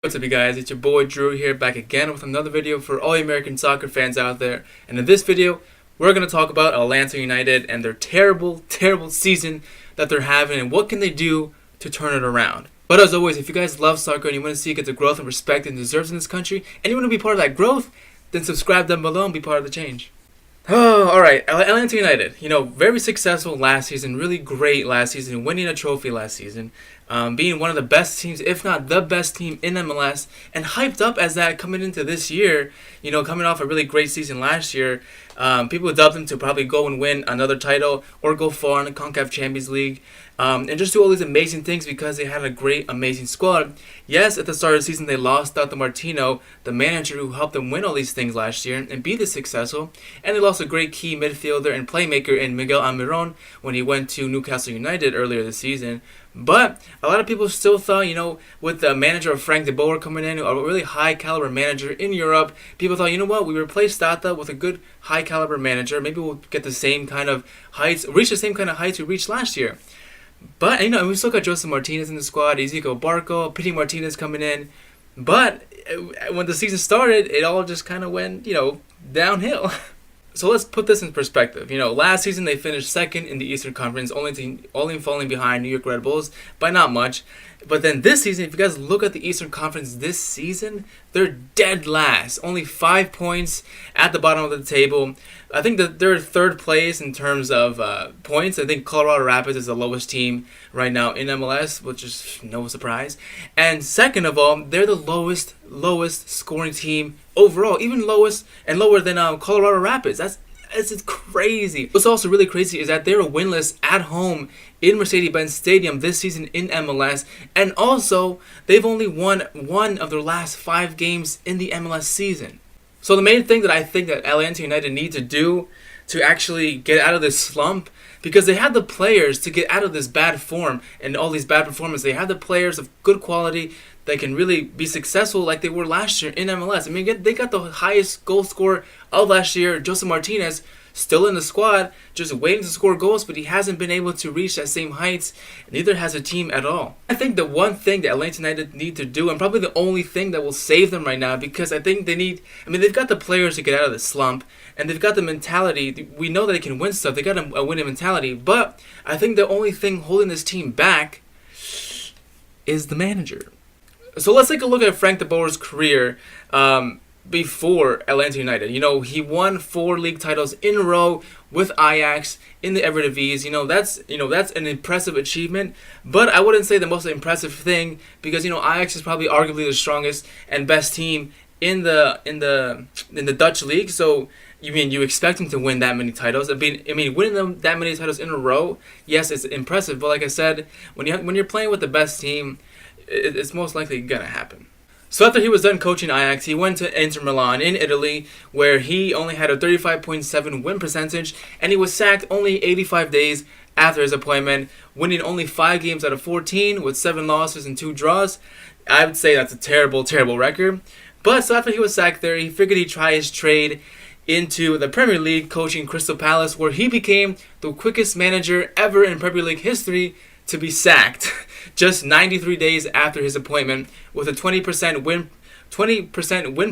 What's up, you guys? It's your boy Drew here, back again with another video for all you American soccer fans out there. And in this video, we're going to talk about Atlanta United and their terrible season that they're having and what can they do to turn it around. But as always, if you guys love soccer and you want to see it get the growth and respect it deserves in this country, and you want to be part of that growth, then subscribe down below and be part of the change. Oh, alright, Atlanta United, very successful last season, really great last season, winning a trophy last season, being one of the best teams, if not the best team in MLS, and hyped up as that coming into this year, coming off a really great season last year. People dubbed them to probably go and win another title or go far in the CONCACAF Champions League, and just do all these amazing things because they had a great, amazing squad. Yes, at the start of the season they lost out to Martino, the manager who helped them win all these things last year and be this successful, and they lost a great key midfielder and playmaker in Miguel Almiron when he went to Newcastle United earlier this season. But a lot of people still thought, with the manager of Frank de Boer coming in, a really high caliber manager in Europe, people thought, we replaced Tata with a good high caliber manager. Maybe we'll get the same kind of heights, reach the same kind of heights we reached last year. But, we still got Joseph Martinez in the squad, Ezequiel Barco, Pity Martinez coming in. But when the season started, it all just kind of went, downhill. So let's put this in perspective. Last season they finished second in the Eastern Conference, only falling behind New York Red Bulls by not much. But then this season, if you guys look at the Eastern Conference this season, they're dead last. Only 5 points at the bottom of the table. I think that they're third place in terms of points. I think Colorado Rapids is the lowest team right now in MLS, which is no surprise. And second of all, they're the lowest scoring team overall, even lower than Colorado Rapids. It's crazy. What's also really crazy is that they were winless at home in Mercedes-Benz Stadium this season in MLS, and also they've only won one of their last 5 games in the MLS season. So the main thing that I think that Atlanta United need to do to actually get out of this slump, because they have the players to get out of this bad form and all these bad performances. They have the players of good quality that can really be successful like they were last year in MLS. They got the highest goal scorer of last year, Joseph Martinez, still in the squad, just waiting to score goals, but he hasn't been able to reach that same heights. Neither has the team at all. I think the one thing that Atlanta United need to do, and probably the only thing that will save them right now, because I think they've got the players to get out of the slump, and they've got the mentality. We know that they can win stuff. They got a winning mentality, but I think the only thing holding this team back is the manager. So let's take a look at Frank de Boer's career before Atlanta United. He won 4 league titles in a row with Ajax in the Eredivisie. That's an impressive achievement, but I wouldn't say the most impressive thing, because Ajax is probably arguably the strongest and best team in the Dutch league. So you expect him to win that many titles? Winning them that many titles in a row, yes, it's impressive. But like I said, when you're playing with the best team, it's most likely gonna happen. So after he was done coaching Ajax, he went to Inter Milan in Italy, where he only had a 35.7 win percentage, and he was sacked only 85 days after his appointment, winning only 5 games out of 14 with 7 losses and 2 draws. I would say that's a terrible record. But so after he was sacked there, he figured he'd try his trade into the Premier League, coaching Crystal Palace, where he became the quickest manager ever in Premier League history to be sacked, just 93 days after his appointment, with a 20% win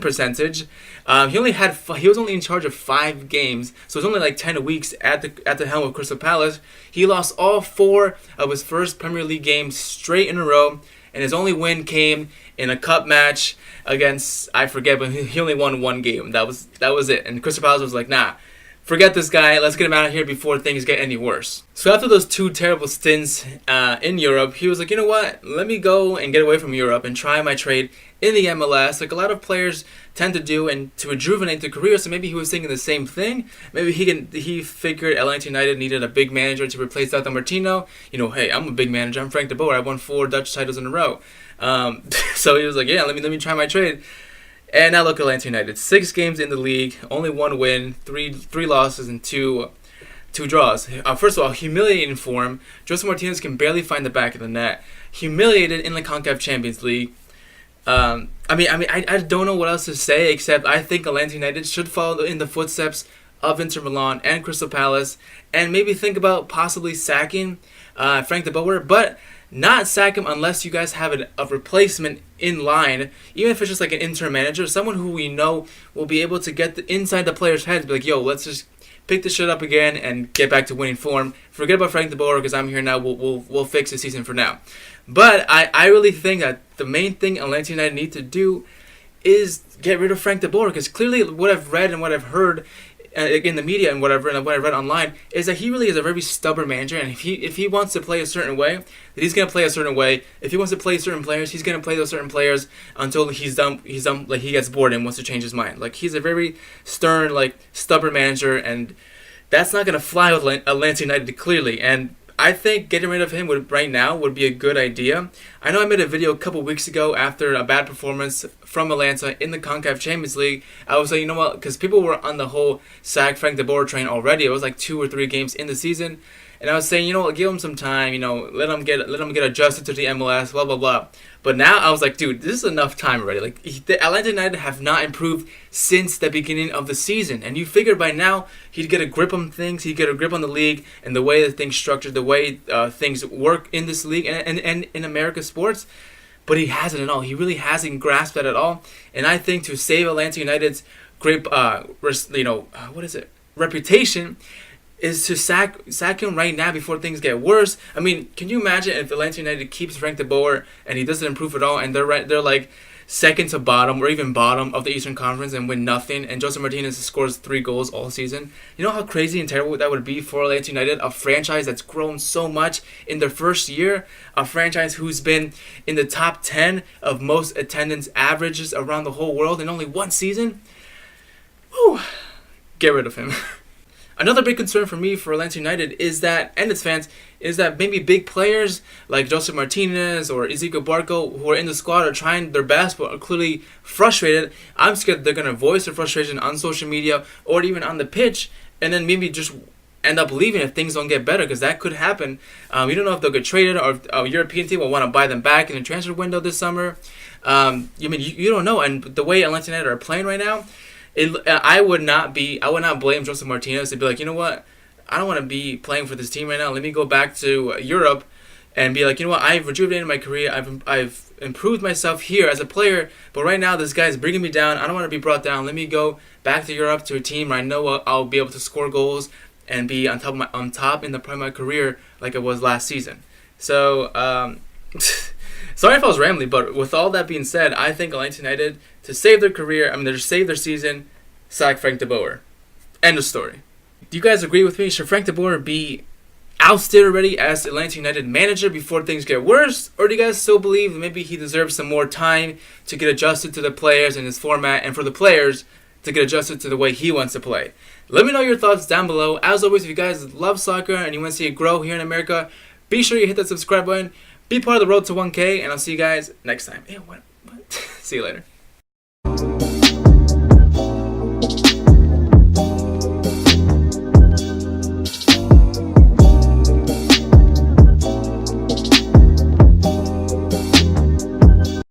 percentage. He was only in charge of 5 games, so it was only like 10 weeks at the helm of Crystal Palace. He lost all 4 of his first Premier League games straight in a row, and his only win came in a cup match against, I forget, but he only won 1 game. That was it. And Crystal Palace was like, nah, forget this guy. Let's get him out of here before things get any worse. So after those 2 terrible stints in Europe, he was like, you know what? Let me go and get away from Europe and try my trade in the MLS, like a lot of players tend to do, and to rejuvenate their career. So maybe he was thinking the same thing. Maybe he figured Atlanta United needed a big manager to replace Tata Martino. Hey, I'm a big manager. I'm Frank de Boer. I won 4 Dutch titles in a row. So he was like, yeah, let me try my trade. And now look at Atlanta United. 6 games in the league, only 1 win, 3 losses, and 2 draws. First of all, humiliating form. Joseph Martinez can barely find the back of the net. Humiliated in the CONCACAF Champions League. I don't know what else to say, except I think Atlanta United should follow in the footsteps of Inter Milan and Crystal Palace, and maybe think about possibly sacking Frank de Boer. But not sack him unless you guys have a replacement in line, even if it's just like an interim manager, someone who we know will be able to get inside the players' heads, be like, yo, let's just pick this shit up again and get back to winning form. Forget about Frank de Boer because I'm here now. We'll fix the season for now. But I really think that the main thing Atlanta United need to do is get rid of Frank de Boer, because clearly what I've read and what I've heard in the media and what I've read online is that he really is a very stubborn manager, and if he wants to play a certain way, that he's gonna play a certain way. If he wants to play certain players, he's gonna play those certain players until he's done. Like he gets bored and wants to change his mind. Like he's a very stern, like stubborn manager, and that's not gonna fly with Atlanta United clearly. And I think getting rid of him right now would be a good idea. I know I made a video a couple weeks ago after a bad performance from Atlanta in the CONCACAF Champions League. I was like, you know what, because people were on the whole sack Frank de Boer train already. It was like 2 or 3 games in the season. And I was saying, you know what, give him some time, you know, let him get adjusted to the MLS, blah, blah, blah. But now I was like, dude, this is enough time already. Like, the Atlanta United have not improved since the beginning of the season. And you figured by now he'd get a grip on things, he'd get a grip on the league and the way that things structured, the way things work in this league and in America's sports. But he hasn't at all. He really hasn't grasped that at all. And I think to save Atlanta United's great, reputation, is to sack him right now before things get worse. I mean, can you imagine if Atlanta United keeps Frank de Boer and he doesn't improve at all, and they're like second to bottom or even bottom of the Eastern Conference and win nothing, and Joseph Martinez scores 3 goals all season? You know how crazy and terrible that would be for Atlanta United, a franchise that's grown so much in their first year, a franchise who's been in the top 10 of most attendance averages around the whole world in only 1 season? Whew. Get rid of him. Another big concern for me for Atlanta United is that, and its fans, is that maybe big players like Joseph Martinez or Ezequiel Barco, who are in the squad, are trying their best but are clearly frustrated. I'm scared they're going to voice their frustration on social media or even on the pitch, and then maybe just end up leaving if things don't get better, because that could happen. You don't know if they'll get traded or if a European team will want to buy them back in the transfer window this summer. You don't know. And the way Atlanta United are playing right now, I would not blame Joseph Martinez to be like, you know what, I don't want to be playing for this team right now. Let me go back to Europe and be like, you know what, I've rejuvenated my career. I've improved myself here as a player, but right now this guy's bringing me down. I don't want to be brought down. Let me go back to Europe to a team where I know I'll be able to score goals and be on top in the prime of my career like it was last season. So, sorry if I was rambling, but with all that being said, I think Atlanta United, to save their career, to save their season, sack Frank de Boer. End of story. Do you guys agree with me? Should Frank de Boer be ousted already as Atlanta United manager before things get worse? Or do you guys still believe that maybe he deserves some more time to get adjusted to the players and his format, and for the players to get adjusted to the way he wants to play? Let me know your thoughts down below. As always, if you guys love soccer and you want to see it grow here in America, be sure you hit that subscribe button. Be part of the road to 1K, and I'll see you guys next time. Ew, what? See you later.